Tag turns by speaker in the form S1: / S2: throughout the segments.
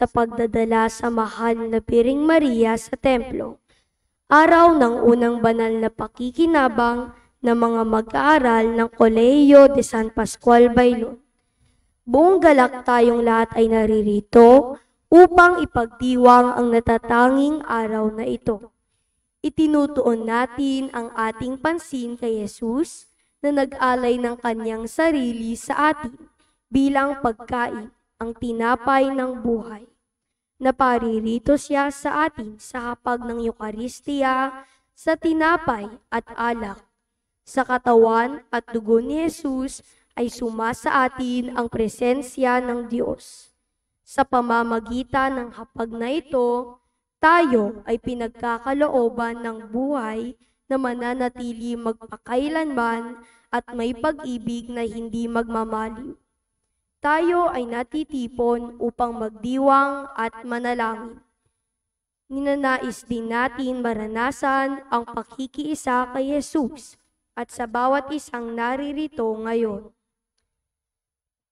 S1: sa pagdadala sa mahal na Piring Maria sa templo. Araw ng unang banal na pakikinabang ng mga mag-aaral ng Kolehiyo de San Pascual Bailon. Buong galak tayong lahat ay naririto upang ipagdiwang ang natatanging araw na ito. Itinutuon natin ang ating pansin kay Jesus na nag-alay ng kanyang sarili sa atin bilang pagkain, ang tinapay ng buhay. Naparirito siya sa atin sa hapag ng Eukaristiya, sa tinapay at alak. Sa katawan at dugo ni Jesus ay sumasa atin ang presensya ng Diyos. Sa pamamagitan ng hapag na ito, tayo ay pinagkakalooban ng buhay na mananatili magpakailanman at may pag-ibig na hindi magmamaliw. Tayo ay natitipon upang magdiwang at manalangin. Ninanais din natin maranasan ang pakikiisa kay Jesus at sa bawat isang naririto ngayon.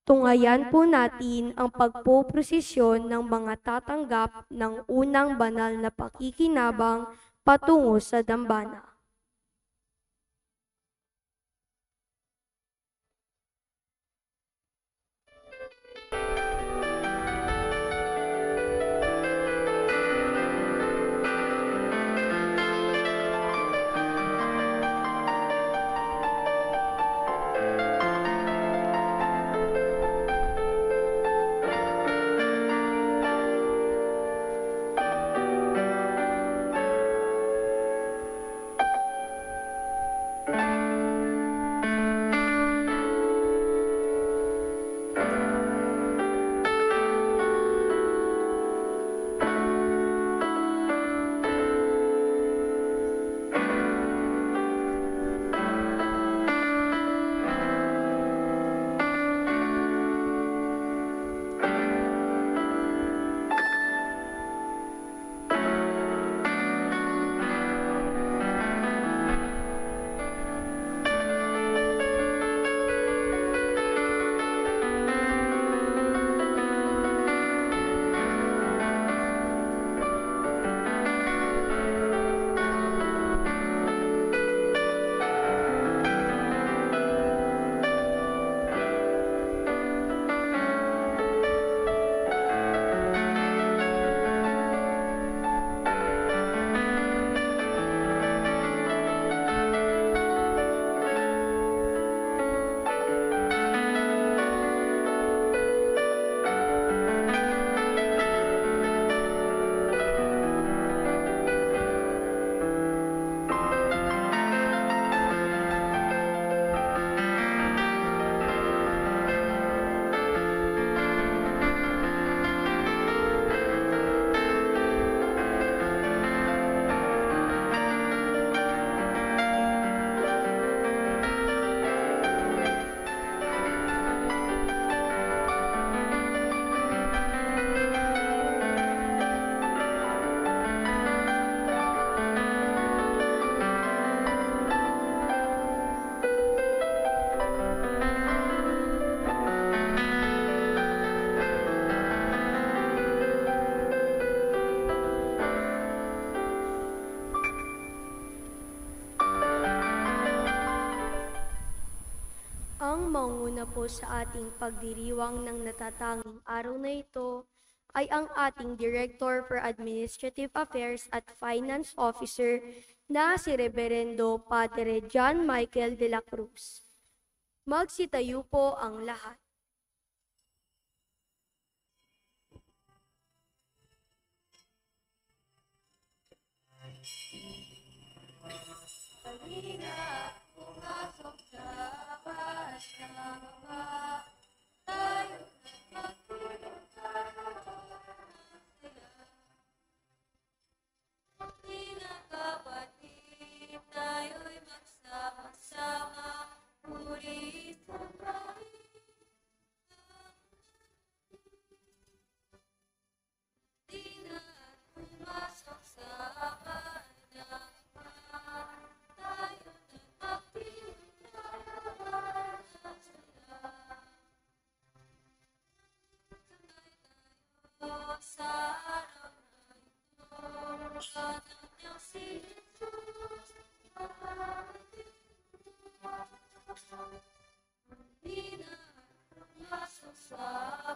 S1: Tungayan po natin ang pagpoprosesyon ng mga tatanggap ng unang banal na pakikinabang patungo sa dambana. Ang manguna po sa ating pagdiriwang ng natatanging araw na ito ay ang ating Director for Administrative Affairs at Finance Officer na si Reverendo Padre John Michael de la Cruz. Magsitayo po ang lahat.
S2: Halina, pumasok sa Pasama, tayo magtulong sa sila. Halina kapatid, tayo'y magsama-sama, puri sa bahay. Anak niyang si Jesus, mahalin mo. Di na pumasok sa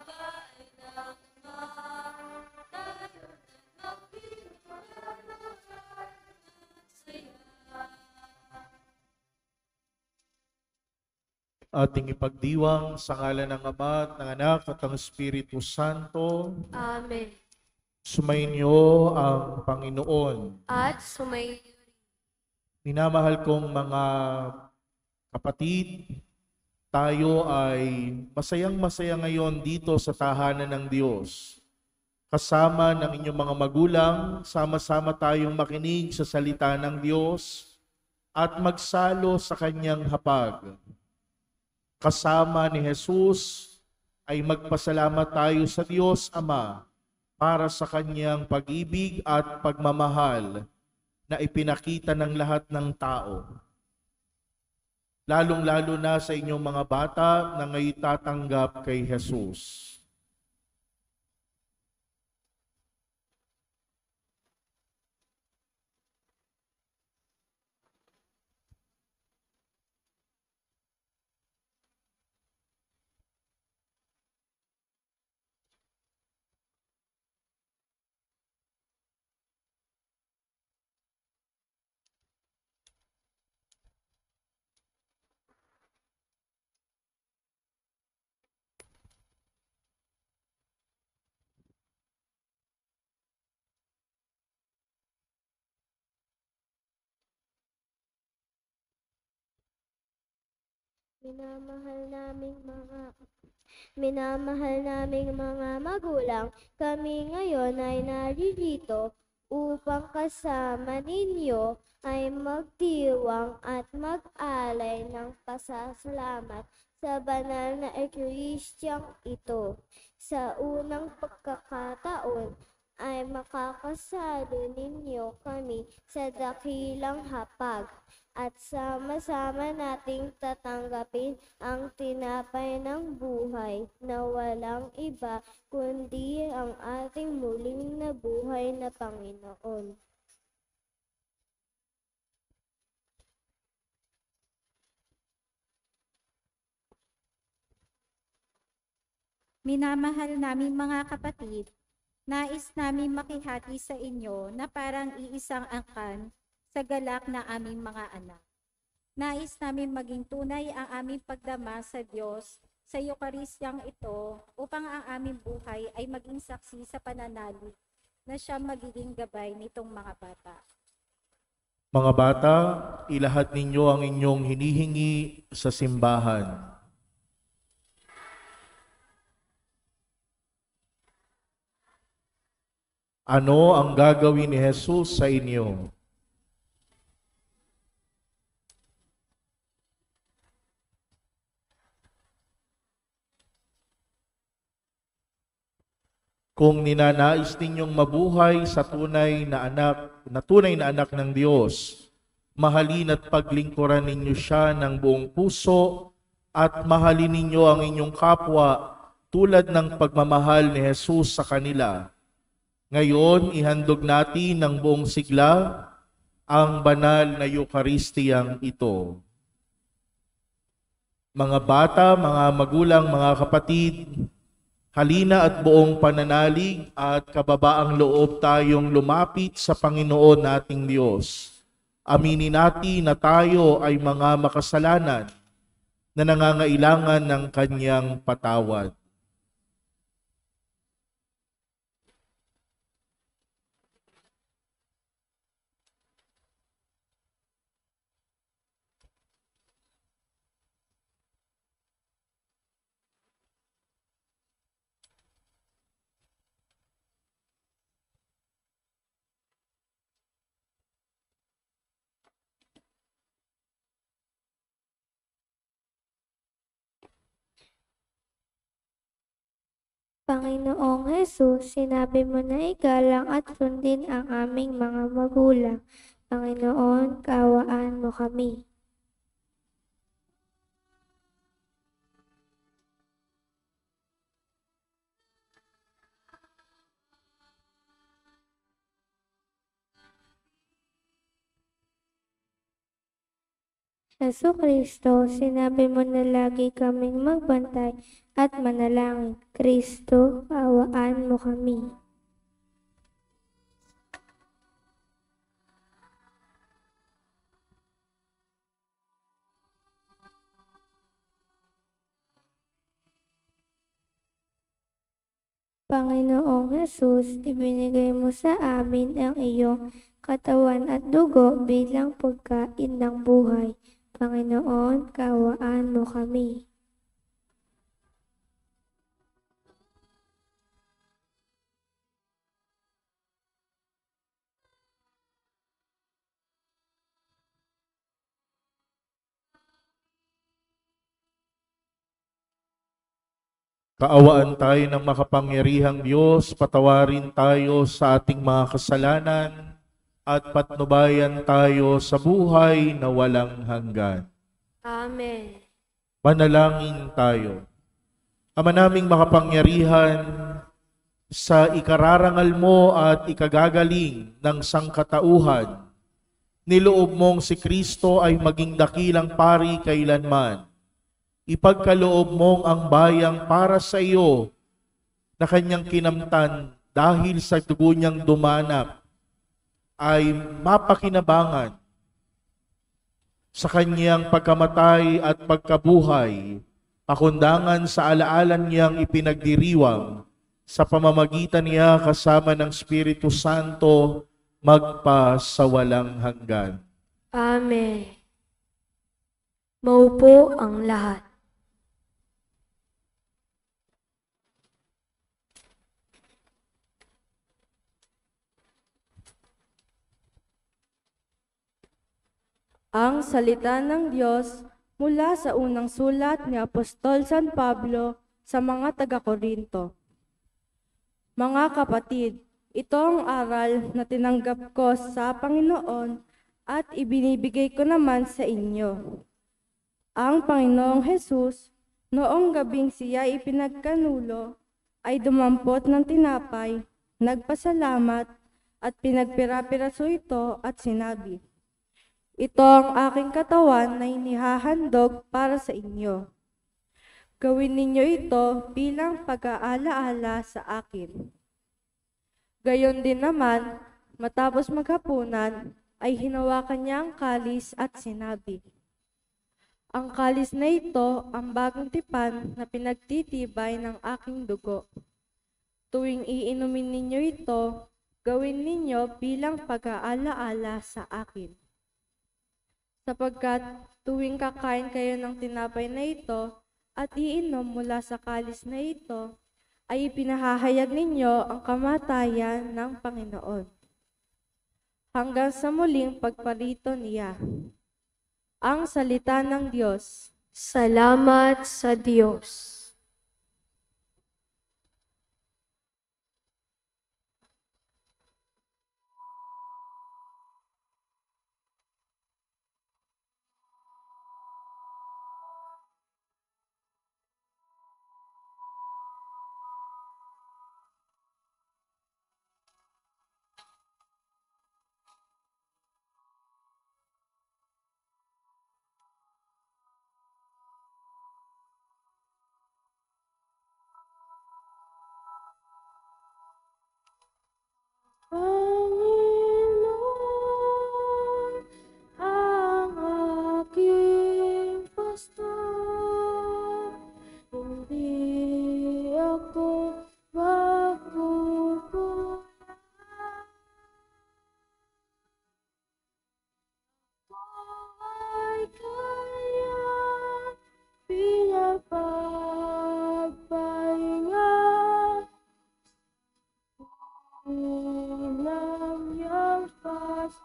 S2: bahay ng Ama. Tayo na magpinagalaman at saya.
S3: Ating ipagdiwang sa ngalan ng Ama at ng Anak at ng Espiritu Santo.
S1: Amen.
S3: Sumainyo ang Panginoon.
S1: At sumayin
S3: Minamahal kong mga kapatid, tayo ay masayang-masaya ngayon dito sa tahanan ng Diyos. Kasama ng inyong mga magulang, sama-sama tayong makinig sa salita ng Diyos at magsalo sa kanyang hapag. Kasama ni Jesus ay magpasalamat tayo sa Diyos Ama para sa kanyang pag-ibig at pagmamahal na ipinakita ng lahat ng tao. Lalong-lalo na sa inyong mga bata na ngayon tatanggap kay Jesus.
S4: Minamahal naming mga magulang, kami ngayon ay naririto upang kasama ninyo ay magdiwang at mag-alay ng pasasalamat sa banal na Eucharistiyang ito. Sa unang pagkakataon ay makakasalo ninyo kami sa dakilang hapag at sama-sama nating tatanggapin ang tinapay ng buhay na walang iba kundi ang ating muling nabuhay na Panginoon.
S5: Minamahal naming mga kapatid, nais namin makihati sa inyo na parang iisang angkan sa galak na aming mga anak. Nais namin maging tunay ang aming pagdama sa Diyos sa Eucharistiyang ito upang ang aming buhay ay maging saksi sa pananalig na siya magiging gabay nitong mga bata.
S3: Mga bata, ilahad ninyo ang inyong hinihingi sa simbahan. Ano ang gagawin ni Jesus sa inyo? Kung ninanais ninyong mabuhay sa tunay na anak ng Diyos, mahalin at paglingkuran ninyo siya ng buong puso at mahalin ninyo ang inyong kapwa tulad ng pagmamahal ni Jesus sa kanila. Ngayon, ihandog natin ng buong sigla ang banal na Eucharistiyang ito. Mga bata, mga magulang, mga kapatid, halina at buong pananalig at kababaang loob tayong lumapit sa Panginoon nating Diyos. Aminin natin na tayo ay mga makasalanan na nangangailangan ng Kanyang patawad.
S4: Panginoong Hesus, sinabi mo na igalang at sundin ang aming mga magulang. Panginoon, kaawaan mo kami. Hesu Kristo, sinabi mo na lagi kaming magbantay at manalangin. Kristo, kaawaan mo kami. Panginoong Hesus, ibinigay mo sa amin ang iyong katawan at dugo bilang pagkain ng buhay. Panginoon, kaawaan mo kami.
S3: Kaawaan tayo ng makapangyarihang Diyos, patawarin tayo sa ating mga kasalanan at patnubayan tayo sa buhay na walang hanggan.
S1: Amen.
S3: Manalangin tayo. Ama naming makapangyarihan, sa ikararangal mo at ikagagaling ng sangkatauhan, niloob mong si Kristo ay maging dakilang pari kailanman. Ipagkaloob mong ang bayang para sa iyo na kanyang kinamtan dahil sa dugo niyang dumanap ay mapakinabangan sa kanyang pagkamatay at pagkabuhay, pakundangan sa alaalan niyang ipinagdiriwang sa pamamagitan niya kasama ng Espiritu Santo magpa sa walang hanggan.
S1: Amen. Maupo ang lahat.
S6: Ang salita ng Diyos mula sa unang sulat ni Apostol San Pablo sa mga taga-Korinto. Mga kapatid, ito ang aral na tinanggap ko sa Panginoon at ibinibigay ko naman sa inyo. Ang Panginoong Hesus, noong gabing siya ipinagkanulo, ay dumampot ng tinapay, nagpasalamat at pinagpira-piraso ito at sinabi, "Ito ang aking katawan na inihahandog para sa inyo. Gawin ninyo ito bilang pag-aalaala sa akin." Gayon din naman, matapos maghapunan, ay hinawakan niya ang kalis at sinabi, "Ang kalis na ito ang bagong tipan na pinagtitibay ng aking dugo. Tuwing iinumin ninyo ito, gawin ninyo bilang pag-aalaala sa akin. Sapagkat tuwing kakain kayo ng tinapay na ito at iinom mula sa kalis na ito, ay ipinahahayag ninyo ang kamatayan ng Panginoon, hanggang sa muling pagparito niya." Ang salita ng Diyos.
S1: Salamat sa Diyos.
S6: Panginoon, ang aking pastor, hindi ako makukulang. Ay kanyang pinapagpahinga, ulam niyang pasaya.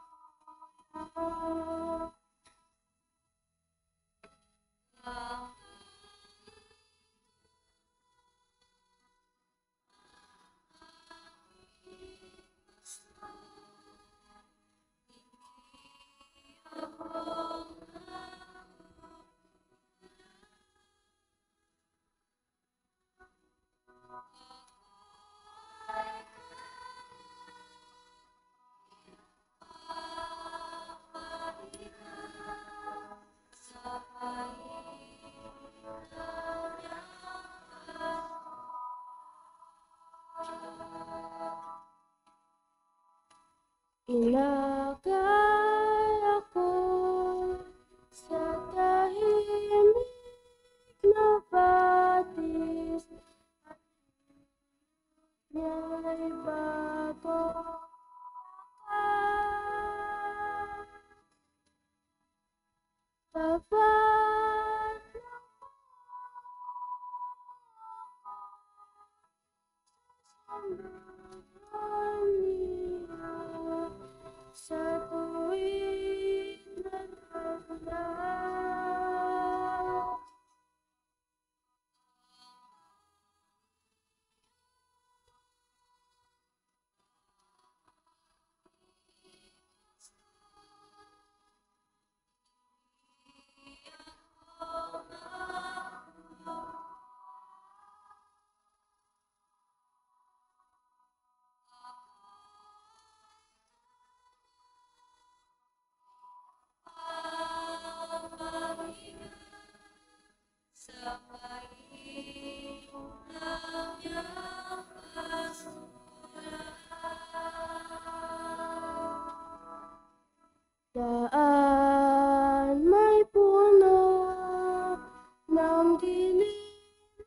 S4: Ilagay ako sa tahimik na batis at niya'y bago ka. Tapat lang ang niya sa tuwing nagdadaan. Daan may puno ng dilim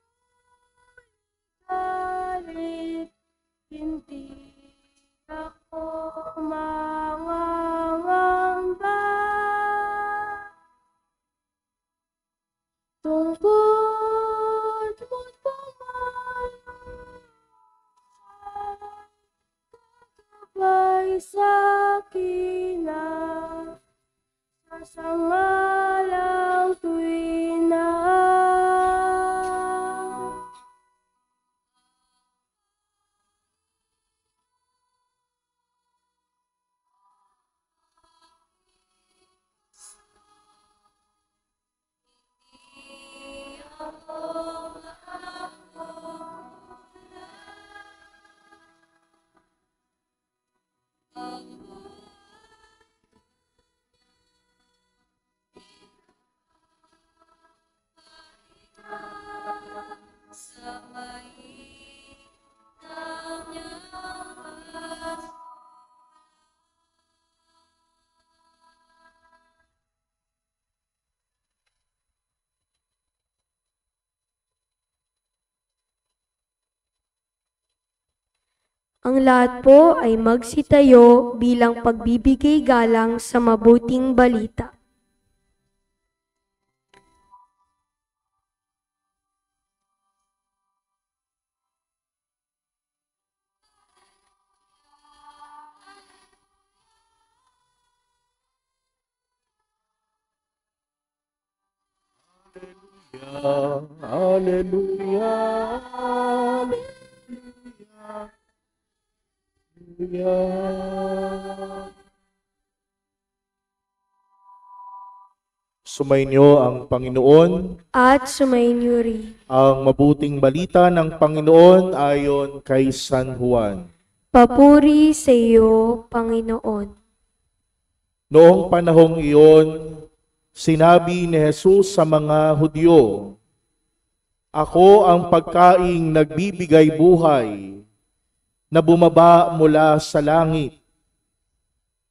S4: galit, hindi ako mangangamba tungkol mo't pumahal sa akin na sasangalang tuwina.
S1: Ang lahat po ay magsitayo bilang pagbibigay galang sa mabuting balita.
S3: Hallelujah, hallelujah, hallelujah. Sumainyo ang Panginoon.
S1: At sumainyo rin.
S3: Ang mabuting balita ng Panginoon ayon kay San Juan.
S1: Papuri sa iyo, Panginoon.
S3: Noong panahong iyon, sinabi ni Jesus sa mga Hudyo, "Ako ang pagkaing nagbibigay buhay na bumaba mula sa langit.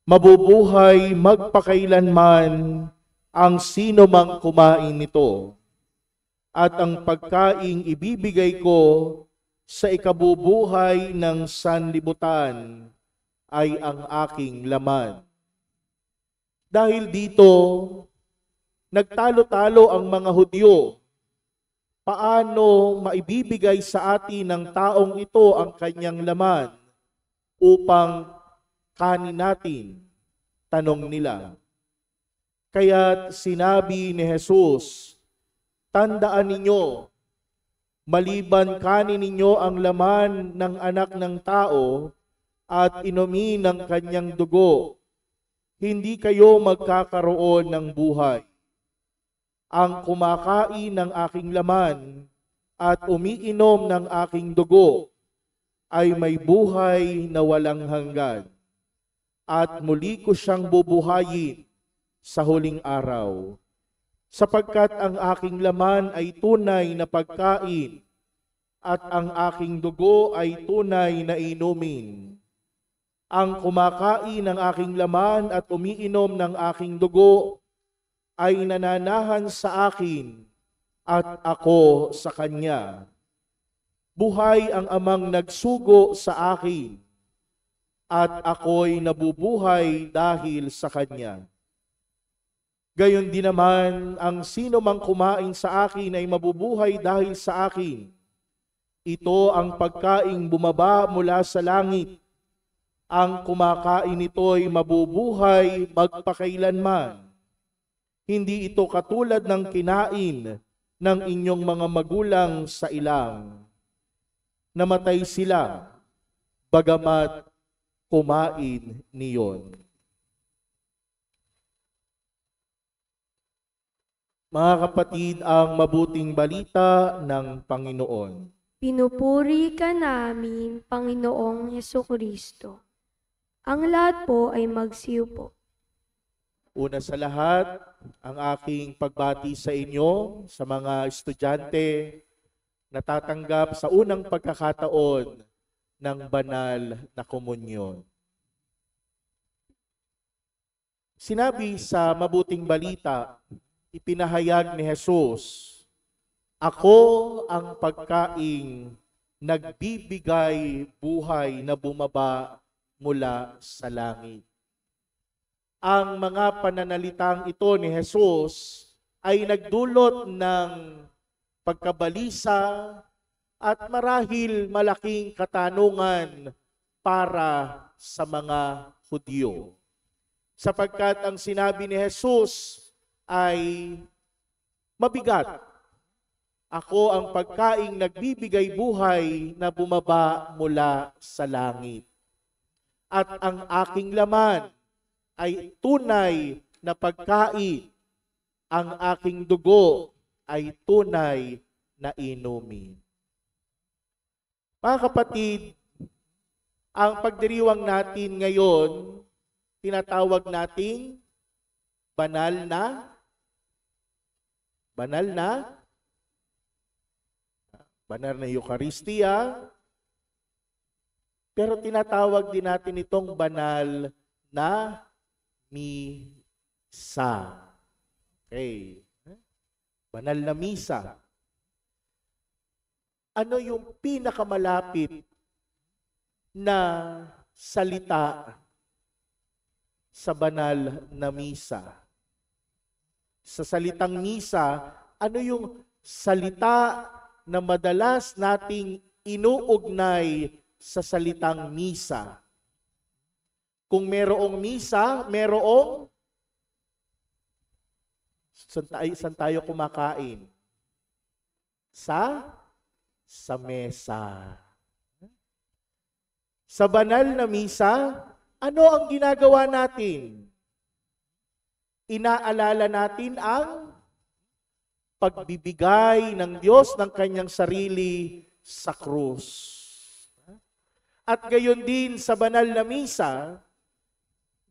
S3: Mabubuhay magpakailanman ang sino mang kumain nito. At ang pagkaing ibibigay ko sa ikabubuhay ng sanlibutan ay ang aking laman." Dahil dito, nagtalo-talo ang mga Hudyo. Paano maibibigay sa atin ng taong ito ang kanyang laman upang kanin natin? Tanong nila. Kaya't sinabi ni Jesus, "Tandaan ninyo, maliban kanin ninyo ang laman ng anak ng tao at inumin ng kanyang dugo, hindi kayo magkakaroon ng buhay. Ang kumakain ng aking laman at umiinom ng aking dugo ay may buhay na walang hanggan, at muli ko siyang bubuhayin sa huling araw, sapagkat ang aking laman ay tunay na pagkain at ang aking dugo ay tunay na inumin. Ang kumakain ng aking laman at umiinom ng aking dugo ay nananahan sa akin at ako sa kanya. Buhay ang amang nagsugo sa akin at ako'y nabubuhay dahil sa kanya. Gayon din naman, ang sino mang kumain sa akin ay mabubuhay dahil sa akin. Ito ang pagkaing bumaba mula sa langit. Ang kumakain nito'y mabubuhay magpakailanman. Hindi ito katulad ng kinain ng inyong mga magulang sa ilang. Namatay sila, bagamat kumain niyon. Mga kapatid, ang mabuting balita ng Panginoon.
S1: Pinupuri ka namin, Panginoong Hesukristo. Ang lahat po ay magsiupo.
S3: Una sa lahat, ang aking pagbati sa inyo, sa mga estudyante na tatanggap sa unang pagkakataon ng banal na komunyon. Sinabi sa mabuting balita, ipinahayag ni Jesus, "Ako ang pagkaing nagbibigay buhay na bumaba mula sa langit." Ang mga pananalitang ito ni Jesus ay nagdulot ng pagkabalisa at marahil malaking katanungan para sa mga Hudyo. Sapagkat ang sinabi ni Jesus ay mabigat. Ako ang pagkaing nagbibigay buhay na bumaba mula sa langit. At ang aking laman ay tunay na pagkain. Ang aking dugo ay tunay na inumin. Mga kapatid, ang pagdiriwang natin ngayon, tinatawag nating banal na Eucharistia, pero tinatawag din natin itong banal na misa. Okay. Banal na misa. Ano yung pinakamalapit na salita sa banal na misa? Sa salitang misa, ano yung salita na madalas nating inuugnay sa salitang misa? Kung merong misa, saan tayo kumakain? Sa mesa. Sa banal na misa, ano ang ginagawa natin? Inaalala natin ang pagbibigay ng Diyos ng kanyang sarili sa krus. At gayon din sa banal na misa,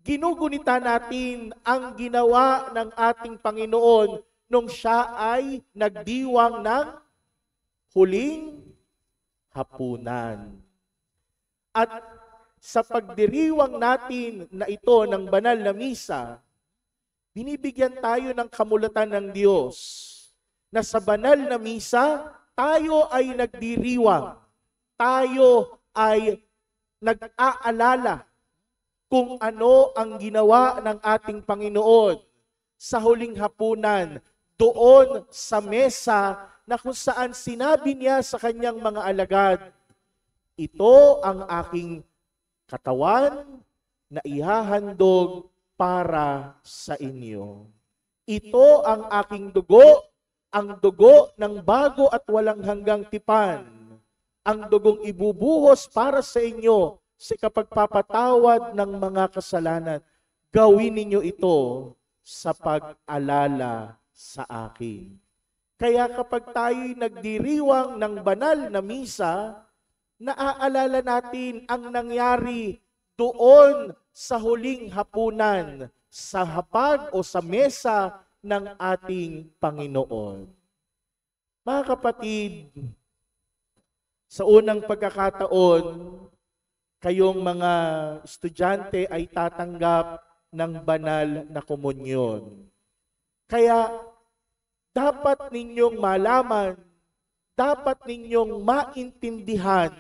S3: ginugunita natin ang ginawa ng ating Panginoon nung siya ay nagdiwang ng huling hapunan. At sa pagdiriwang natin na ito ng banal na misa, binibigyan tayo ng kamulatan ng Diyos na sa banal na misa, tayo ay nagdiriwang. Tayo ay nag-aalala kung ano ang ginawa ng ating Panginoon sa huling hapunan doon sa mesa na kung saan sinabi niya sa kanyang mga alagad, "Ito ang aking katawan na ihahandog para sa inyo. Ito ang aking dugo, ang dugo ng bago at walang hanggang tipan. Ang dugong ibubuhos para sa inyo sa kapagpapatawad ng mga kasalanan. Gawin ninyo ito sa pag-alala sa akin." Kaya kapag tayo'y nagdiriwang ng banal na misa, naaalala natin ang nangyari doon sa huling hapunan, sa hapag o sa mesa ng ating Panginoon. Mga kapatid, sa unang pagkakataon, kayong mga estudyante ay tatanggap ng banal na komunyon. Kaya dapat ninyong malaman, dapat ninyong maintindihan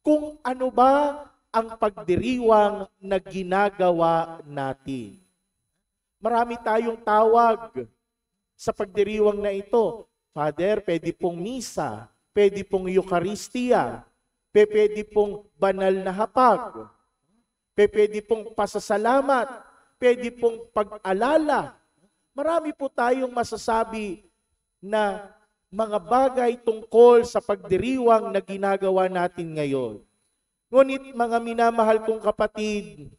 S3: kung ano ba ang pagdiriwang na ginagawa natin. Marami tayong tawag sa pagdiriwang na ito. Father, pwede pong misa, pwede pong Eucharistia, pwede pong banal na hapag, pwede pong pasasalamat, pwede pong pag-alala. Marami po tayong masasabi na mga bagay tungkol sa pagdiriwang na ginagawa natin ngayon. Ngunit mga minamahal kong kapatid,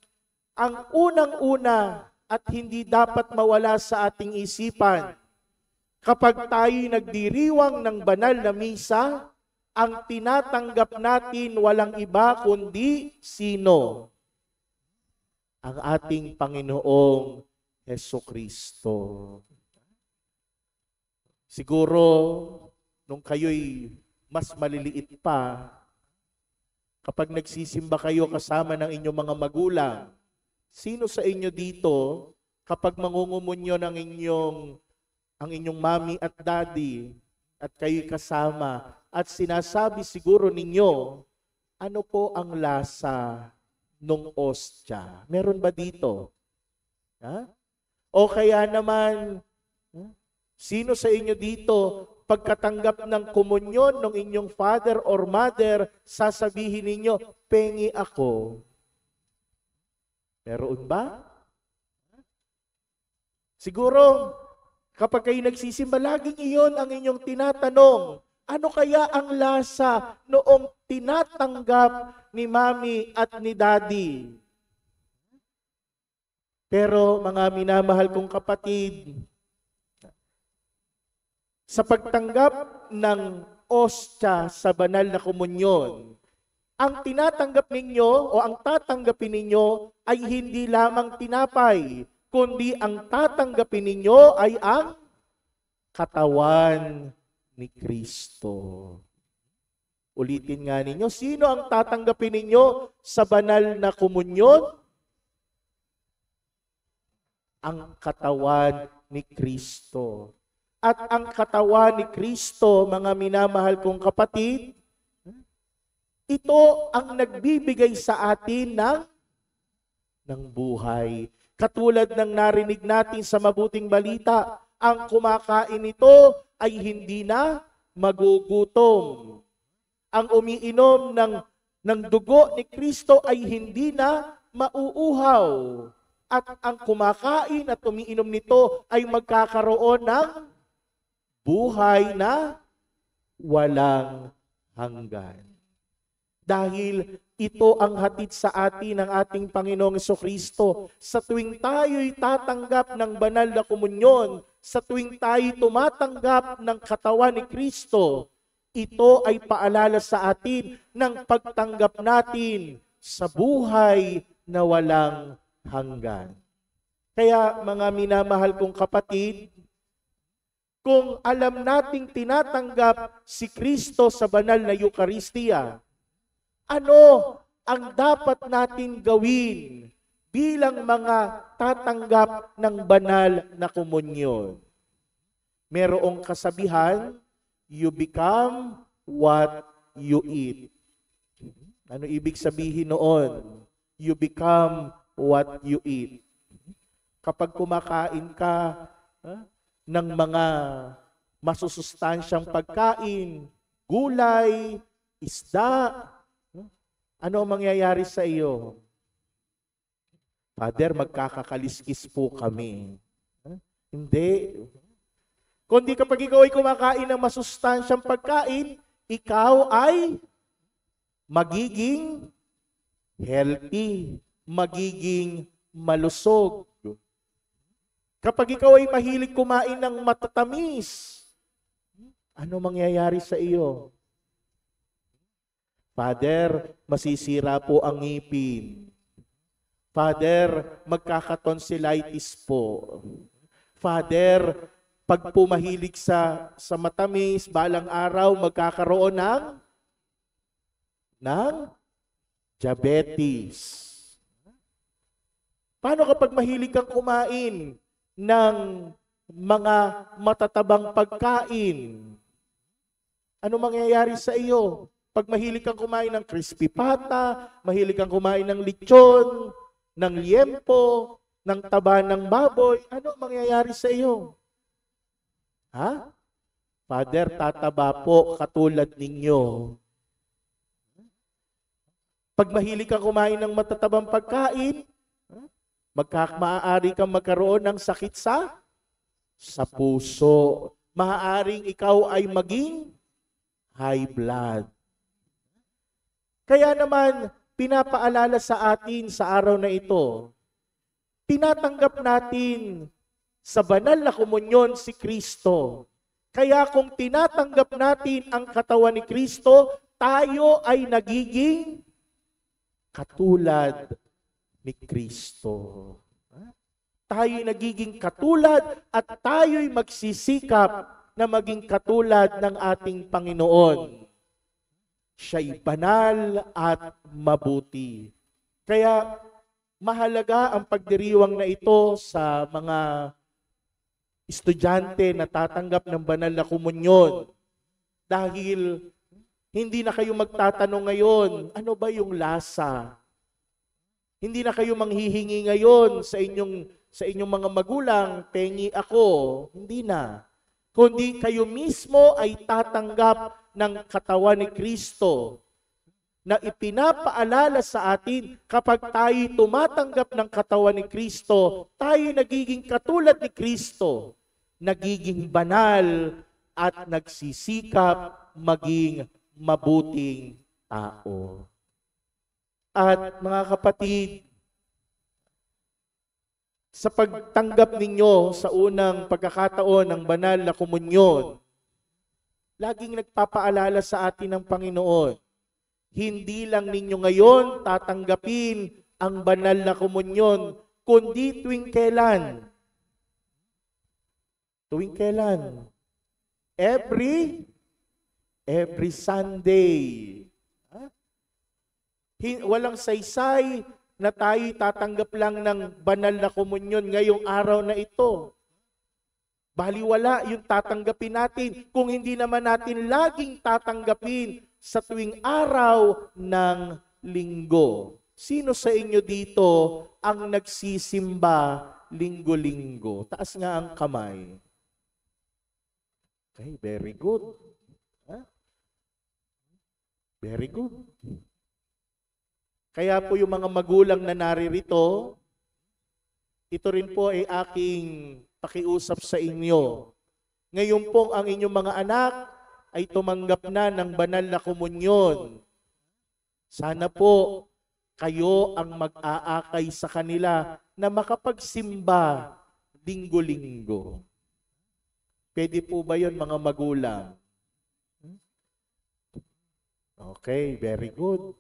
S3: ang unang-una at hindi dapat mawala sa ating isipan, kapag tayo'y nagdiriwang ng banal na misa, ang tinatanggap natin walang iba kundi sino? Ang ating Panginoong Hesukristo. Siguro, nung kayo'y mas maliliit pa, kapag nagsisimba kayo kasama ng inyong mga magulang, sino sa inyo dito, kapag mangungumunyo ng ang inyong mami at daddy, at kayo'y kasama, at sinasabi siguro ninyo, ano po ang lasa nung ostya? Meron ba dito? Ha? O kaya naman, sino sa inyo dito, pagkatanggap ng komunyon ng inyong father or mother, sasabihin ninyo, pengi ako. Meron ba? Siguro, kapag kayo nagsisimba, laging iyon ang inyong tinatanong. Ano kaya ang lasa noong tinatanggap ni mami at ni daddy? Pero mga minamahal kong kapatid, sa pagtanggap ng ostya sa banal na komunyon, ang tinatanggap ninyo o ang tatanggapin ninyo ay hindi lamang tinapay, kundi ang tatanggapin ninyo ay ang katawan ni Kristo. Ulitin nga ninyo, sino ang tatanggapin ninyo sa banal na komunyon? Ang katawan ni Kristo. At ang katawan ni Kristo, mga minamahal kong kapatid, ito ang nagbibigay sa atin ng buhay. Katulad ng narinig natin sa mabuting balita, ang kumakain nito ay hindi na magugutom. Ang umiinom ng dugo ni Kristo ay hindi na mauuhaw. At ang kumakain at umiinom nito ay magkakaroon ng buhay na walang hanggan. Dahil ito ang hatid sa atin ng ating Panginoong Jesucristo. Sa tuwing tayo'y tatanggap ng banal na komunyon, sa tuwing tayo'y tumatanggap ng katawan ni Kristo, ito ay paalala sa atin ng pagtanggap natin sa buhay na walang hanggan. Kaya mga minamahal kong kapatid, kung alam nating tinatanggap si Kristo sa banal na Eucharistia, ano ang dapat natin gawin bilang mga tatanggap ng banal na komunyon? Merong kasabihan, you become what you eat. Ano ibig sabihin noon? You become what you eat. Kapag kumakain ka ng mga masusustansyang pagkain, gulay, isda, ano ang mangyayari sa iyo? Father, magkakakaliskis po kami. Hindi. Kundi kapag ikaw ay kumakain ng masustansyang pagkain, ikaw ay magiging healthy, magiging malusog. Kapag ikaw ay mahilig kumain ng matatamis, ano mangyayari sa iyo? Father, masisira po ang ngipin. Father, magkakatonsillitis po. Father, pag pumahilig sa matamis, balang araw, magkakaroon ng diabetes. Paano kapag mahilig kang kumain ng mga matatabang pagkain? Ano mangyayari sa iyo? Pag mahilig kang kumain ng crispy pata, mahilig kang kumain ng lechon, ng liempo, ng taba ng baboy, ano mangyayari sa iyo? Ha? Father, tataba po katulad ninyo. Pag mahilig kang kumain ng matatabang pagkain, maaari kang magkaroon ng sakit sa puso. Maaaring ikaw ay maging high blood. Kaya naman, pinapaalala sa atin sa araw na ito, tinatanggap natin sa banal na komunyon si Kristo. Kaya kung tinatanggap natin ang katawan ni Kristo, tayo ay nagiging katulad ni Kristo. Tayo'y nagiging katulad at tayo'y magsisikap na maging katulad ng ating Panginoon. Siya'y banal at mabuti. Kaya mahalaga ang pagdiriwang na ito sa mga estudyante na tatanggap ng banal na komunyon. Dahil hindi na kayo magtatanong ngayon, ano ba yung lasa? Hindi na kayo manghihingi ngayon sa inyong mga magulang, pengi ako. Hindi na. Kundi kayo mismo ay tatanggap ng katawan ni Kristo na ipinapaalala sa atin kapag tayo tumatanggap ng katawan ni Kristo, tayo nagiging katulad ni Kristo, nagiging banal at nagsisikap maging mabuting tao. At mga kapatid, sa pagtanggap ninyo sa unang pagkakataon ng banal na komunyon, laging nagpapaalala sa atin ng Panginoon, hindi lang ninyo ngayon tatanggapin ang banal na komunyon, kundi tuwing kailan? Tuwing kailan? Every Sunday. Walang saysay na tayo tatanggap lang ng banal na komunyon ngayong araw na ito. Baliwala yung tatanggapin natin kung hindi naman natin laging tatanggapin sa tuwing araw ng linggo. Sino sa inyo dito ang nagsisimba linggo-linggo? Taas nga ang kamay. Okay, very good. Very good. Kaya po yung mga magulang na naririto, ito rin po ay aking pakiusap sa inyo. Ngayon po ang inyong mga anak ay tumanggap na ng banal na komunyon. Sana po kayo ang mag-aakay sa kanila na makapagsimba linggo-linggo. Pwede po ba yun mga magulang? Okay, very good.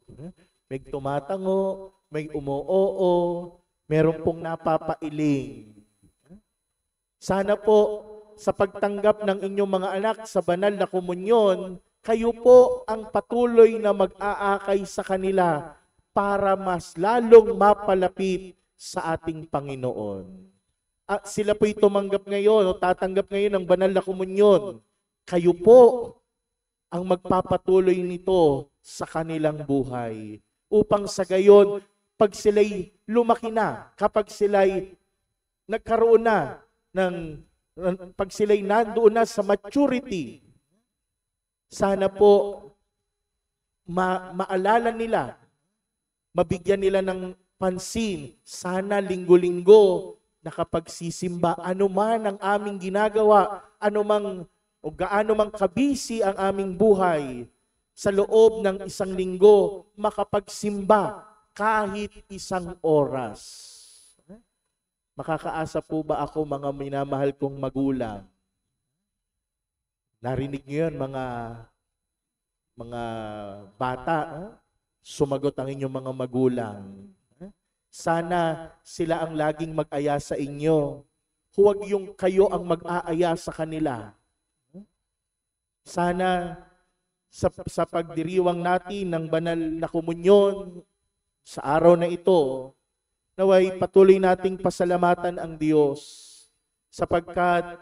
S3: May tumatango, may umuoo, meron pong napapailing. Sana po sa pagtanggap ng inyong mga anak sa banal na komunyon, kayo po ang patuloy na mag-aakay sa kanila para mas lalong mapalapit sa ating Panginoon. At sila po'y tumanggap ngayon o tatanggap ngayon ng banal na komunyon. Kayo po ang magpapatuloy nito sa kanilang buhay. Upang sa gayon, pag sila'y lumaki na, kapag sila'y nagkaroon na, pag sila'y nandoon na sa maturity, sana po maalala nila, mabigyan nila ng pansin, sana linggo-linggo nakapagsisimba, ano man ang aming ginagawa, o gaano mang kabisi ang aming buhay, sa loob ng isang linggo, makapagsimba kahit isang oras. Makakaasa po ba ako, mga minamahal kong magulang? Narinig niyo yun, mga bata, sumagot ang inyong mga magulang. Sana sila ang laging mag-aya sa inyo. Huwag yung kayo ang mag-aaya sa kanila. Sana sa pagdiriwang natin ng banal na komunyon, Sa araw na ito, naway patuloy nating pasalamatan ang Diyos sapagkat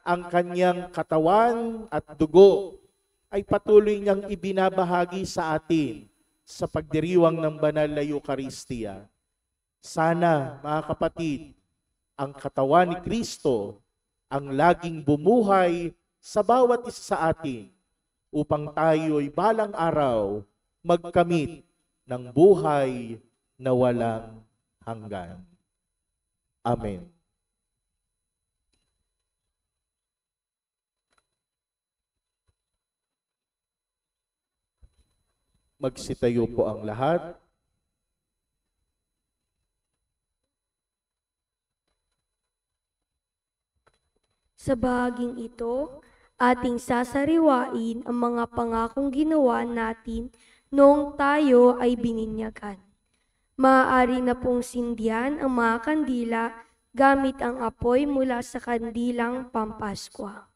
S3: ang kanyang katawan at dugo ay patuloy niyang ibinabahagi sa atin sa pagdiriwang ng banal na Eucharistia. Sana, mga kapatid, ang katawan ni Kristo ang laging bumuhay sa bawat isa sa atin upang tayo'y balang araw magkamit ng buhay na walang hanggan. Amen. Magsitayo po ang lahat.
S1: Sa bahaging ito, ating sasariwain ang mga pangakong ginawa natin noong tayo ay bininyagan. Maaari na pong sindihan ang mga kandila gamit ang apoy mula sa kandilang Pampaskwa.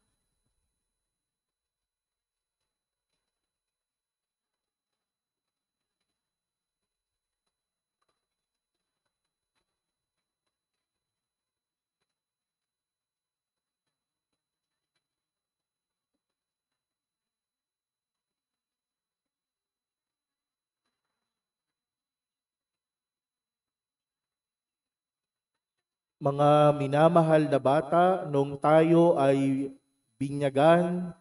S3: Mga minamahal na bata, nung tayo ay binyagan,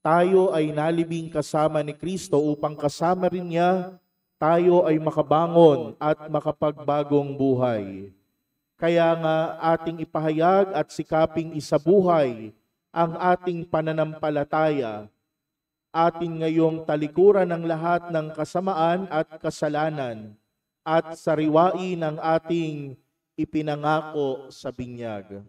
S3: tayo ay nalibing kasama ni Kristo upang kasama rin niya, tayo ay makabangon at makapagbagong buhay. Kaya nga ating ipahayag at sikaping isabuhay ang ating pananampalataya, atin ngayong talikuran ng lahat ng kasamaan at kasalanan at sariwain ang ating ipinangako sa binyag.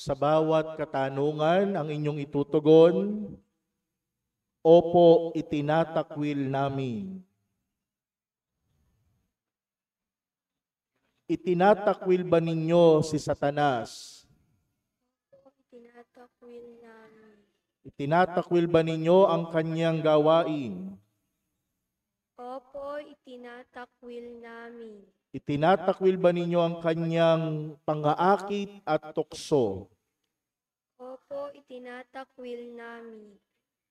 S3: Sa bawat katanungan ang inyong itutugon, opo, itinatakwil namin. Itinatakwil ba ninyo si Satanas?
S1: Tinatakwil namin.
S3: Itinatakwil ba ninyo ang kanyang gawain?
S1: Opo, itinatakwil namin.
S3: Itinatakwil ba ninyo ang kanyang pangaakit at tukso?
S1: Opo, itinatakwil namin.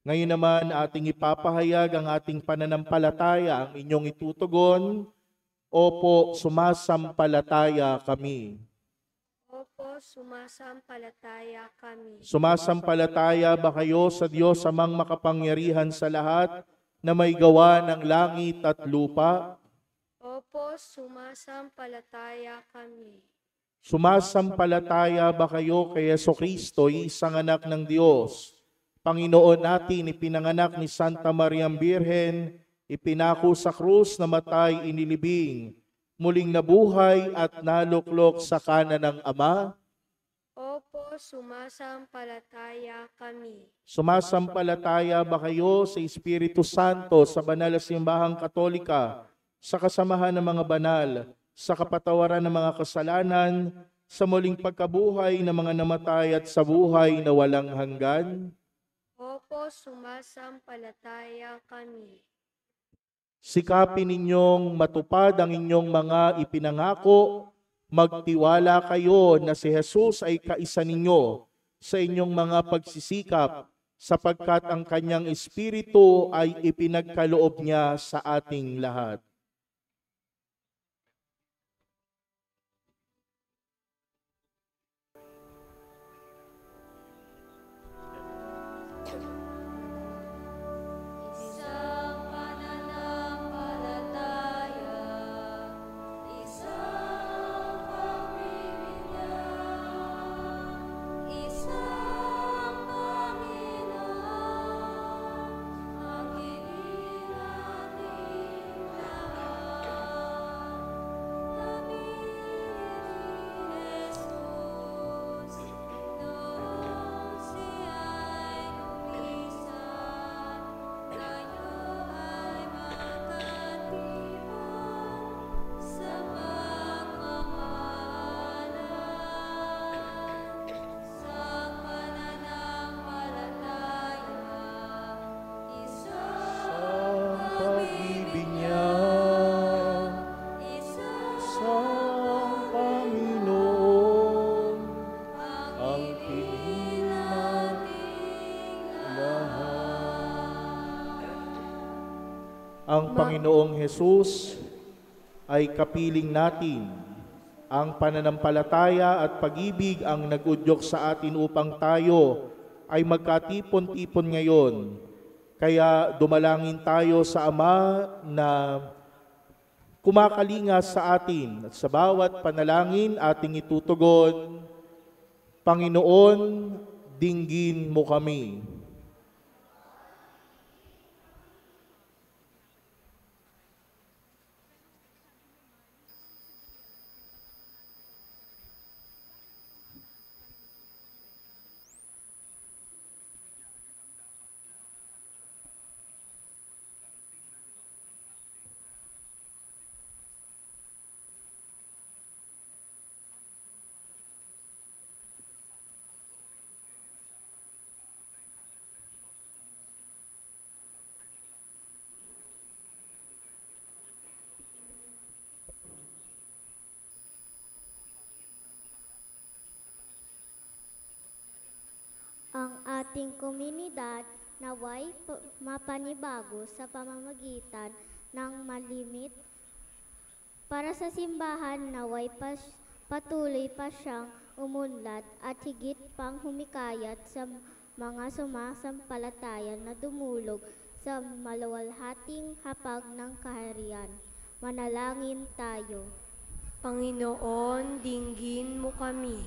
S3: Ngayon naman ating ipapahayag ang ating pananampalataya, ang inyong itutugon, opo, sumasampalataya kami.
S1: Opo, sumasampalataya kami.
S3: Sumasampalataya ba kayo sa Diyos amang makapangyarihan sa lahat na may gawa ng langit at lupa?
S1: Opo, sumasampalataya kami.
S3: Sumasampalataya ba kayo kay Jesucristo, isang anak ng Diyos? Panginoon natin, ipinanganak ni Santa Mariang Birhen, ipinako sa krus, namatay, inilibing, muling nabuhay at naluklok sa kanan ng Ama?
S1: Opo, sumasampalataya kami.
S3: Sumasampalataya ba kayo sa Espiritu Santo, sa banal na simbahang Katolika, sa kasamahan ng mga banal, sa kapatawaran ng mga kasalanan, sa muling pagkabuhay ng mga namatay at sa buhay na walang hanggan?
S1: Opo, sumasampalataya kami.
S3: Sikapin ninyong matupad ang inyong mga ipinangako, magtiwala kayo na si Jesus ay kaisa ninyo sa inyong mga pagsisikap, sapagkat ang kanyang Espiritu ay ipinagkaloob niya sa ating lahat.
S2: Isang pananampalataya, isang pagbibinyag,
S3: ang Panginoong Hesus ay kapiling natin. Ang pananampalataya at pag-ibig ang nag-udyok sa atin upang tayo ay magkatipon-tipon ngayon. Kaya dumalangin tayo sa Ama na kumakalinga sa atin at sa bawat panalangin ating itutugon, Panginoon, dinggin mo kami.
S7: Ang ating komunidad naway mapanibago sa pamamagitan ng malimit para sa simbahan naway patuloy pa siyang umunlad at higit pang humikayat sa mga sumasampalataya na dumulog sa maluwalhating hapag ng kaharian. Manalangin tayo.
S1: Panginoon, dinggin mo kami.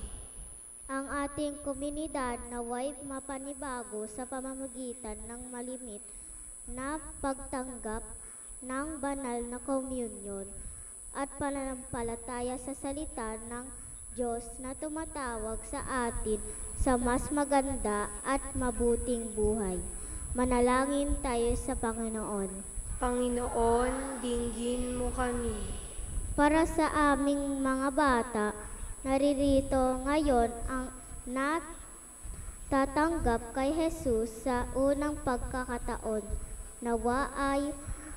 S7: Ang ating komunidad naway mapanibago sa pamamagitan ng malimit na pagtanggap ng banal na komunyon at pananampalataya sa salita ng Diyos na tumatawag sa atin sa mas maganda at mabuting buhay. Manalangin tayo sa Panginoon.
S1: Panginoon, dinggin mo kami.
S7: Para sa aming mga bata, naririto ngayon ang natatanggap kay Jesus sa unang pagkakataon. Nawa ay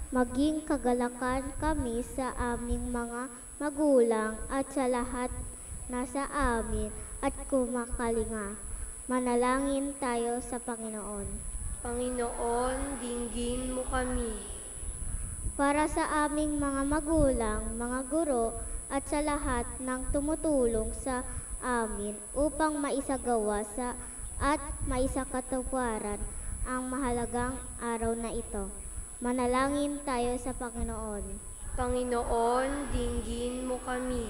S7: maging kagalakan kami sa aming mga magulang at sa lahat na sa amin at kumakalinga. Manalangin tayo sa Panginoon.
S1: Panginoon, dinggin mo kami.
S7: Para sa aming mga magulang, mga guro, at sa lahat ng tumutulong sa amin upang maisagawa at maisakatuparan ang mahalagang araw na ito. Manalangin tayo sa Panginoon.
S1: Panginoon, dinggin mo kami.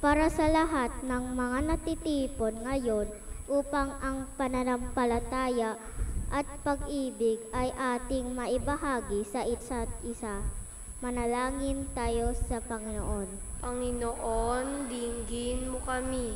S7: Para sa lahat ng mga natitipon ngayon upang ang pananampalataya at pag-ibig ay ating maibahagi sa isa't isa. Manalangin tayo sa Panginoon.
S1: Panginoon, dinggin mo kami.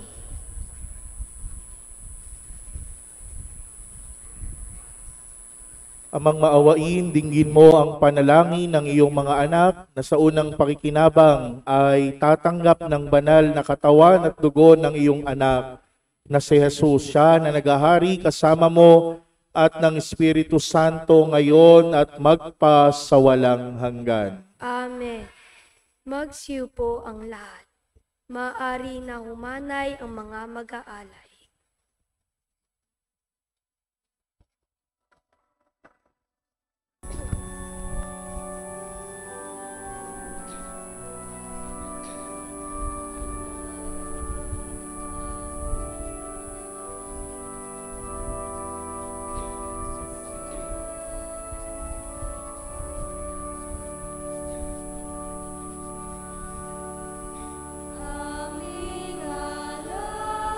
S3: Amang maawain, dinggin mo ang panalangin ng iyong mga anak na sa unang pakikinabang ay tatanggap ng banal na katawan at dugo ng iyong anak na si Jesus, siya na nagahari kasama mo at ng Espiritu Santo ngayon at magpa sa walang hanggan.
S1: Amen. Magsiupo ang lahat. Maaari na humanay ang mga mag-aalay.
S2: Aming alay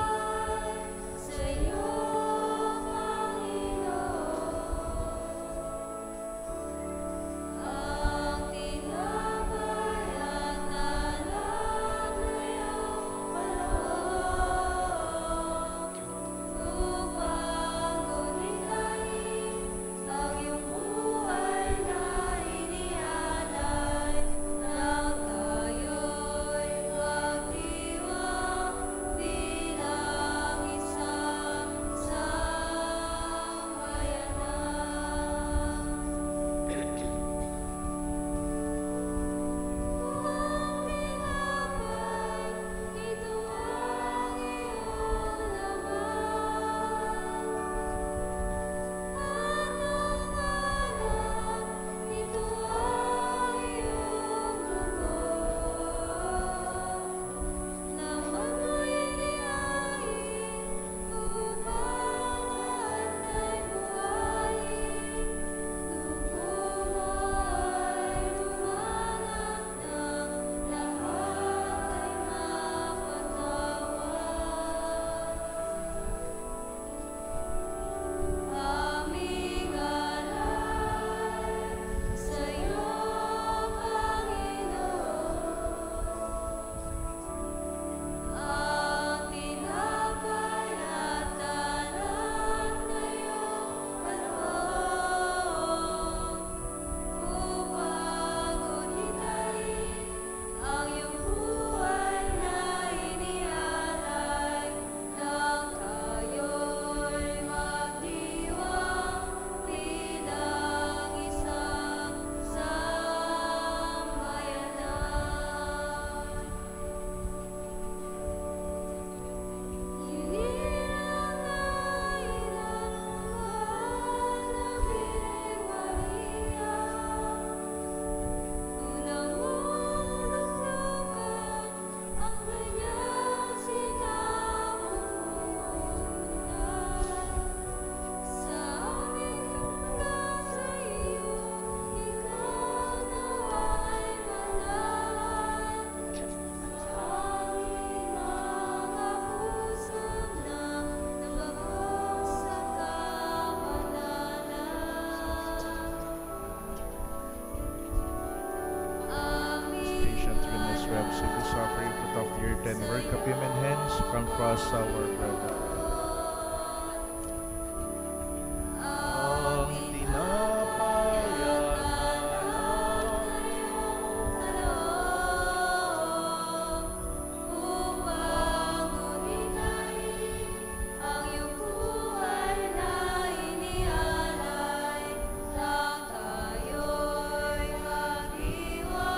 S3: cross our bread.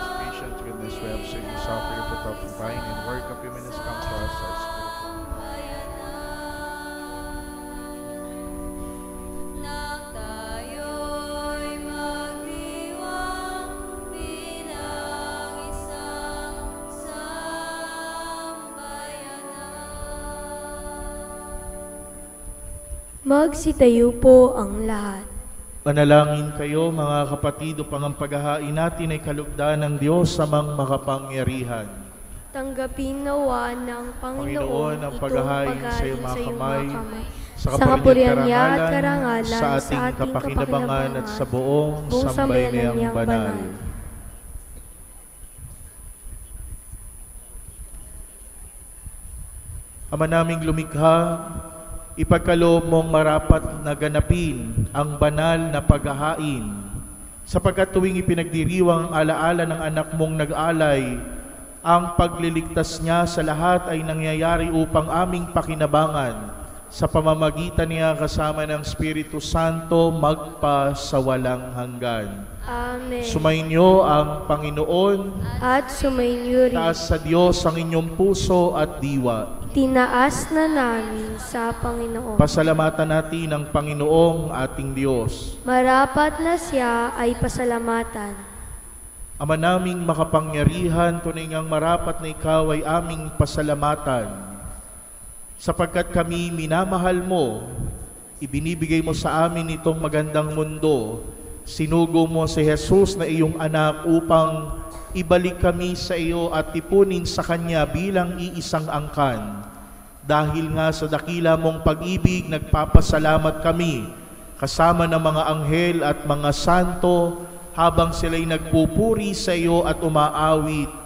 S3: Ang patient goodness, we have seen you suffer, you put up the vine and work of humanist come to us as
S2: Nang tayo'y magdiwang bilang isang sambayanan.
S1: Magsitayo po ang lahat.
S3: Panalangin kayo mga kapatid upang ang paghahain natin ay kalugdan ng Diyos sa mang makapangyarihan.
S1: Tanggapin nawa ng Panginoon
S3: ang
S1: itong
S3: paghahain sa iyong mga kamay,
S1: sa kapurihan niya at
S3: karangalan,
S1: karangalan,
S3: sa ating kapakinabangan at sa buong sambayanang niyang banal. Ama naming lumikha, ipagkaloob mong marapat na ganapin ang banal na paghahain, sapagkat tuwing ipinagdiriwang ang alaala ng anak mong nag-alay, ang pagliligtas niya sa lahat ay nangyayari upang aming pakinabangan sa pamamagitan niya kasama ng Espiritu Santo magpasawalang hanggan.
S1: Amen.
S3: Sumainyo ang Panginoon,
S1: At sumainyo rin.
S3: taas sa Diyos ang inyong puso at diwa.
S1: Tinaas na namin sa Panginoon.
S3: Pasalamatan natin ang Panginoong ating Diyos.
S1: Marapat na siya ay pasalamatan.
S3: Ama naming makapangyarihan, tunay ngang marapat na ikaw ay aming pasalamatan. Sapagkat kami minamahal mo, ibinibigay mo sa amin itong magandang mundo. Sinugo mo si Jesus na iyong anak upang ibalik kami sa iyo at tipunin sa Kanya bilang iisang angkan. Dahil nga sa dakila mong pag-ibig, nagpapasalamat kami kasama ng mga anghel at mga santo habang sila'y nagpupuri sa iyo at umaawit.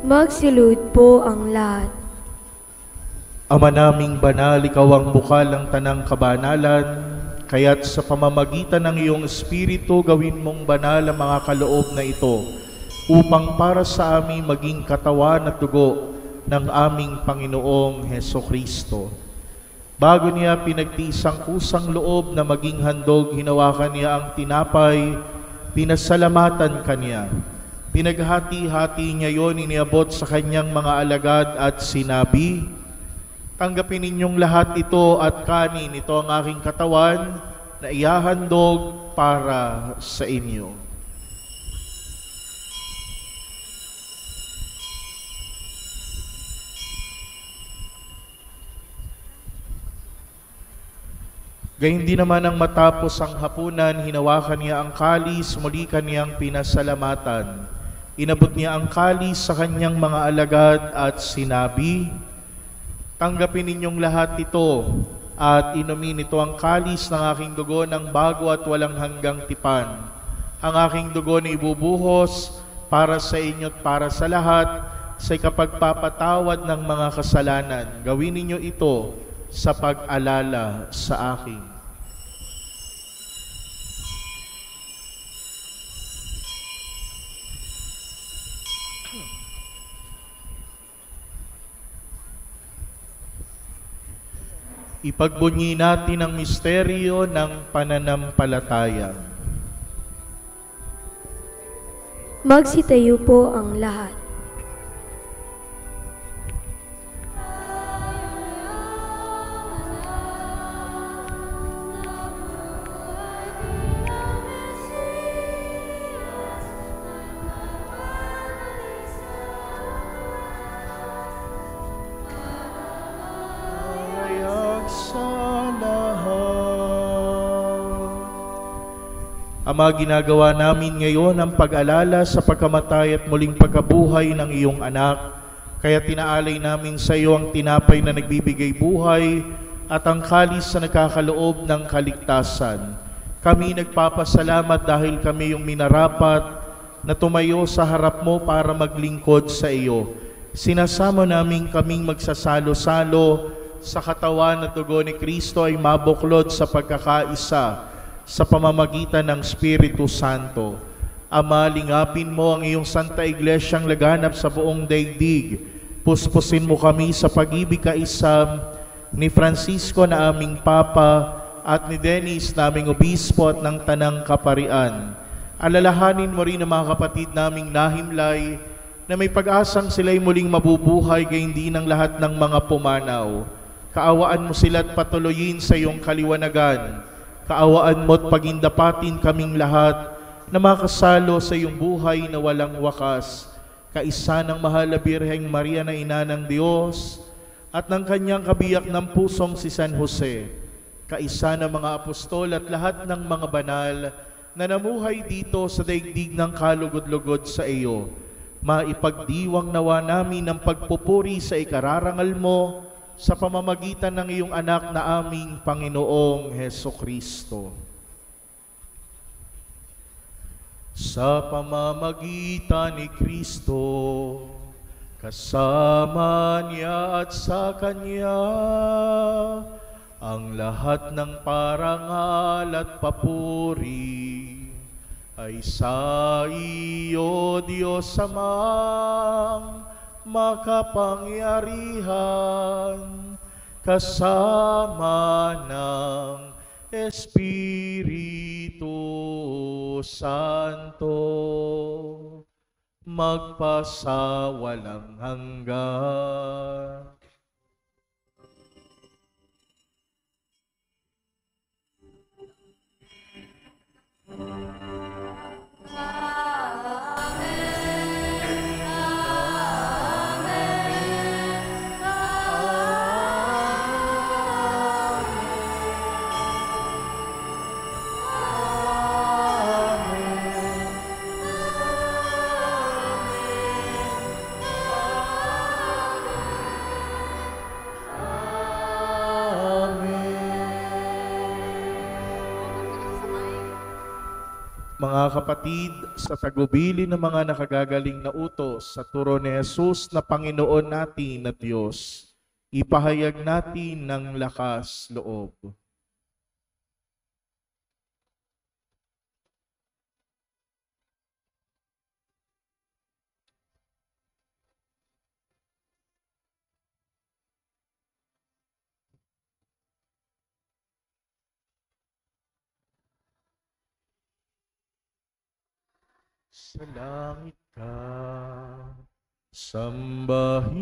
S1: Magsilud po ang lahat.
S3: Ama naming banal, ikaw ang bukal ng tanang kabanalan, kaya't sa pamamagitan ng iyong Espiritu, gawin mong banal ang mga kaloob na ito, upang para sa amin maging katawan at dugo ng aming Panginoong Hesukristo. Bago niya pinagtiisang kusang loob na maging handog, hinawakan niya ang tinapay, pinasalamatan kanya. Pinaghati-hati niya yon, iniabot sa kanyang mga alagad at sinabi, "Tanggapin ninyong lahat ito at kanin, ito ang aking katawan na ihahandog para sa inyo." Gayun din naman ang matapos ang hapunan, hinawakan niya ang kalis, muli kaniyang pinasalamatan. Inabot niya ang kalis sa kanyang mga alagad at sinabi, "Tanggapin ninyong lahat ito at inumin ito ang kalis ng aking dugo ng bago at walang hanggang tipan. ang aking dugo na ibubuhos para sa inyo at para sa lahat sa kapagpapatawad ng mga kasalanan. Gawin ninyo ito sa pag-alala sa akin. Ipagbunyi natin ang misteryo ng pananampalataya.
S1: Magsitayo po ang lahat.
S3: Ama, ginagawa namin ngayon ang pag-alala sa pagkamatay at muling pagkabuhay ng iyong anak. Kaya tinaalay namin sa iyo ang tinapay na nagbibigay buhay at ang kalis na nagkakaloob ng kaligtasan. Kami nagpapasalamat dahil kami yung minarapat na tumayo sa harap mo para maglingkod sa iyo. Sinasama namin kaming magsasalo-salo sa katawan at dugo ni Kristo ay mabuklod sa pagkakaisa sa pamamagitan ng Espiritu Santo. Ama, lingapin mo ang iyong Santa Iglesyang laganap sa buong daigdig. Puspusin mo kami sa pag-ibig kaisa ni Francisco na aming Papa at ni Dennis na aming Obispo at ng Tanang Kaparian. Alalahanin mo rin ang mga kapatid naming nahimlay na may pag-asang sila'y muling mabubuhay gayon din ang lahat ng mga pumanaw. Kaawaan mo sila at patuloyin sa iyong kaliwanagan. Kaawaan mo at pagindapatin kaming lahat na makasalo sa iyong buhay na walang wakas. Kaisa ng mahal na Birheng Maria na Ina ng Diyos at ng kanyang kabiyak ng pusong si San Jose. Kaisa ng mga apostol at lahat ng mga banal na namuhay dito sa daigdig ng kalugod-lugod sa iyo. Maipagdiwang nawa namin ang pagpupuri sa ikararangal mo sa pamamagitan ng iyong anak na aming Panginoong Hesukristo. Sa pamamagitan ni Kristo, kasama niya at sa Kanya, ang lahat ng parangal at papuri ay sa iyo, Diyos Amang makapangyarihan, kasama ng Espiritu Santo, magpasawalang hanggan. Mga kapatid, sa tagubilin ng mga nakagagaling na utos sa turo ni Jesus na Panginoon natin na Diyos, ipahayag natin ng lakas loob. Sa langit ka, sambahin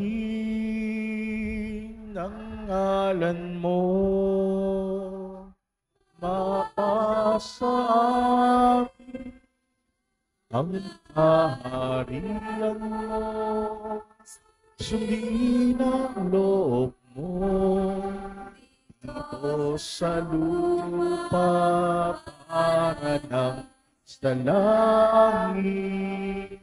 S3: ang ngalan mo, mapasa akin ang kaharian mo, sundin ang loob mo, dito sa lupa para ng sa langit.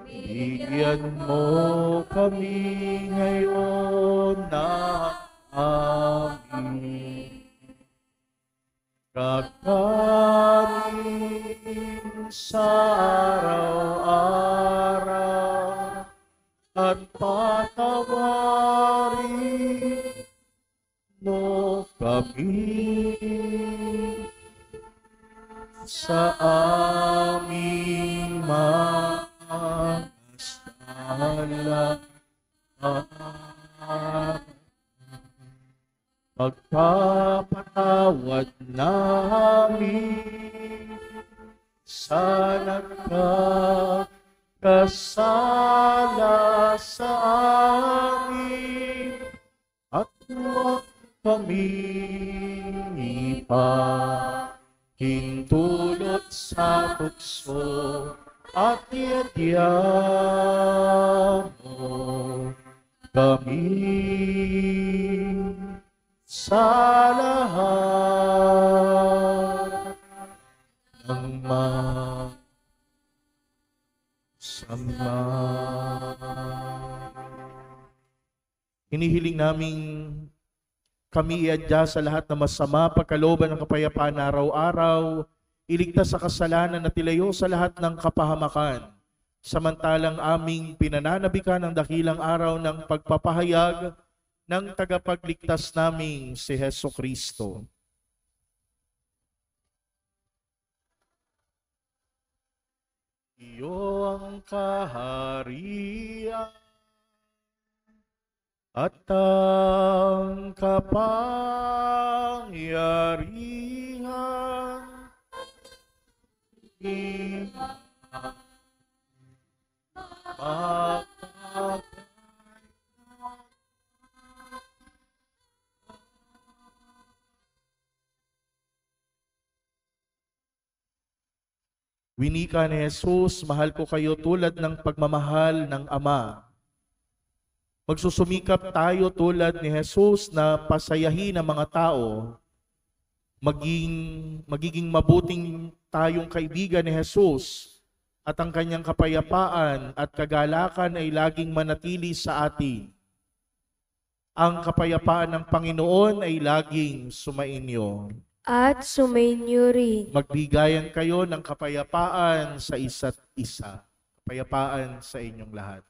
S3: Bigyan mo kami ngayon ng aming kakanin. sa araw-araw at patawarin mo kami sa aming mga sala. Pagpapatawad namin sa nagkakasala sa amin at huwag kaming ipahintulot sa tukso at iadya mo kami sa lahat ng masama. Hinihiling naming kami iadya sa lahat ng masama, pagkalooban ng kapayapaan na araw-araw, iligtas sa kasalanan at ilayo sa lahat ng kapahamakan. Samantalang aming pinananabikan ang dakilang araw ng pagpapahayag ng tagapagligtas naming si Heso Kristo. Iyo ang kaharian at ang kapangyarihan. Winika ni Jesus, mahal ko kayo tulad ng pagmamahal ng Ama. Magsusumikap tayo tulad ni Jesus na pasayahin ang mga tao. Magiging mabuting tayong kaibigan ni Jesus at ang kanyang kapayapaan at kagalakan ay laging manatili sa atin. Ang kapayapaan ng Panginoon ay laging sumainyo.
S1: At sumainyo rin.
S3: Magbigayan kayo ng kapayapaan sa isa't isa. Kapayapaan sa inyong lahat.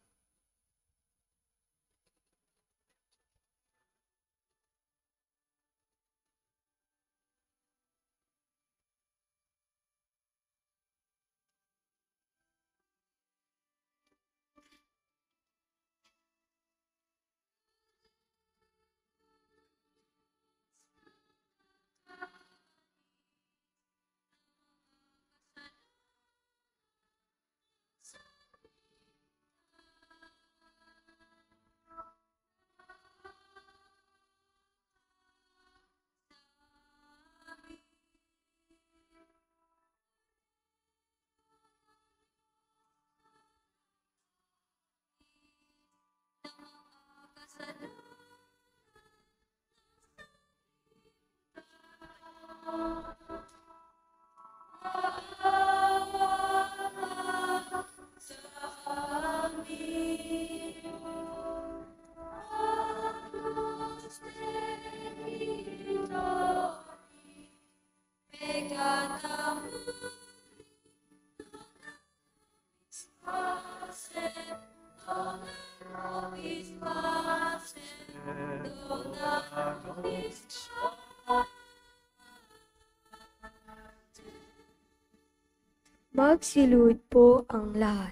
S1: Magsilud po ang lahat.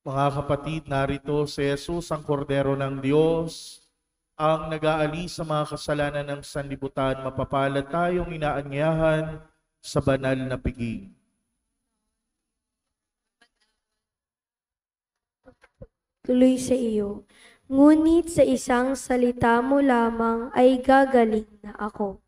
S3: Mga kapatid, narito si Jesus, ang kordero ng Diyos, ang nag-aalis sa mga kasalanan ng sanlibutan. Mapapalad tayong inaanyahan sa banal na piging.
S1: Tuloy sa iyo, ngunit sa isang salita mo lamang ay gagaling na ako.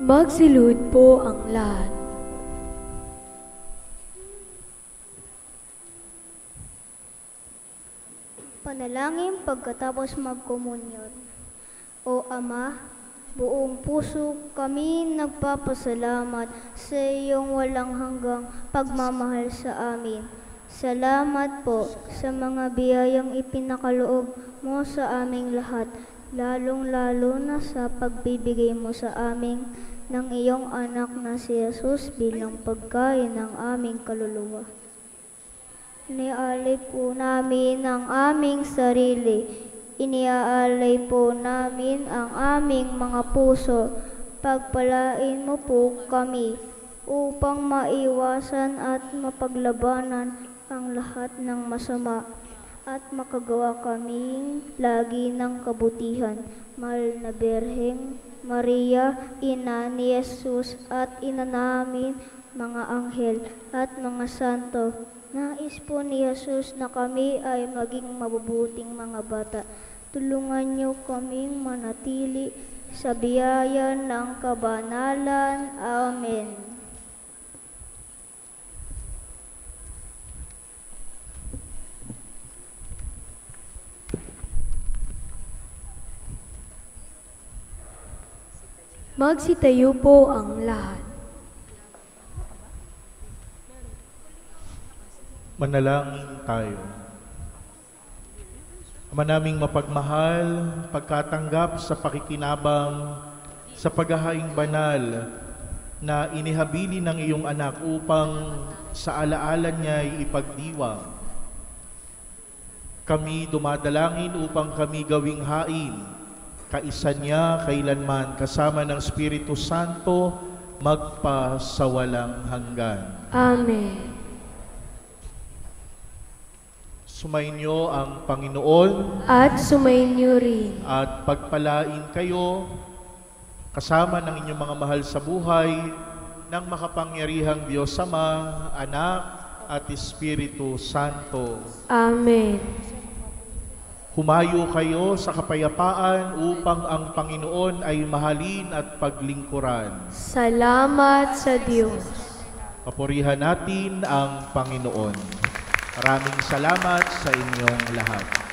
S1: Magsilud po ang lahat.
S8: Panalangin pagkatapos magkomunyon. O Ama, buong puso kami nagpapasalamat sa iyong walang hanggang pagmamahal sa amin. Salamat po sa mga biyayang ipinakaloob mo sa aming lahat, lalong-lalo na sa pagbibigay mo sa amin ng iyong anak na si Jesus bilang pagkain ng aming kaluluwa. Iniaalay po namin ang aming sarili. Iniaalay po namin ang aming mga puso. Pagpalain mo po kami upang maiwasan at mapaglabanan ang lahat ng masama at makagawa kaming lagi ng kabutihan. Mahal na Birheng Maria, Ina ni Jesus at Ina namin, mga anghel at mga santo, nais po ni Jesus na kami ay maging mabubuting mga bata. Tulungan niyo kaming manatili sa biyaya ng kabanalan. Amen.
S1: Magsitayo po ang lahat.
S3: Manalangin tayo. Ama naming mapagmahal, pagkatanggap sa pakikinabang sa paghahaing banal na inihabili ng iyong anak upang sa alaala niya'y ipagdiwang. Kami dumadalangin upang kami gawing hain, kaisa niya kailanman kasama ng Espiritu Santo magpa sa walang hanggan.
S1: Amen.
S3: Sumainyo ang Panginoon
S1: At sumainyo rin.
S3: at pagpalain kayo kasama ng inyong mga mahal sa buhay ng makapangyarihang Diyos Ama, Anak at Espiritu Santo.
S1: Amen.
S3: Humayo kayo sa kapayapaan upang ang Panginoon ay mahalin at paglingkuran.
S1: Salamat sa Diyos.
S3: Papurihan natin ang Panginoon. Maraming salamat sa inyong lahat.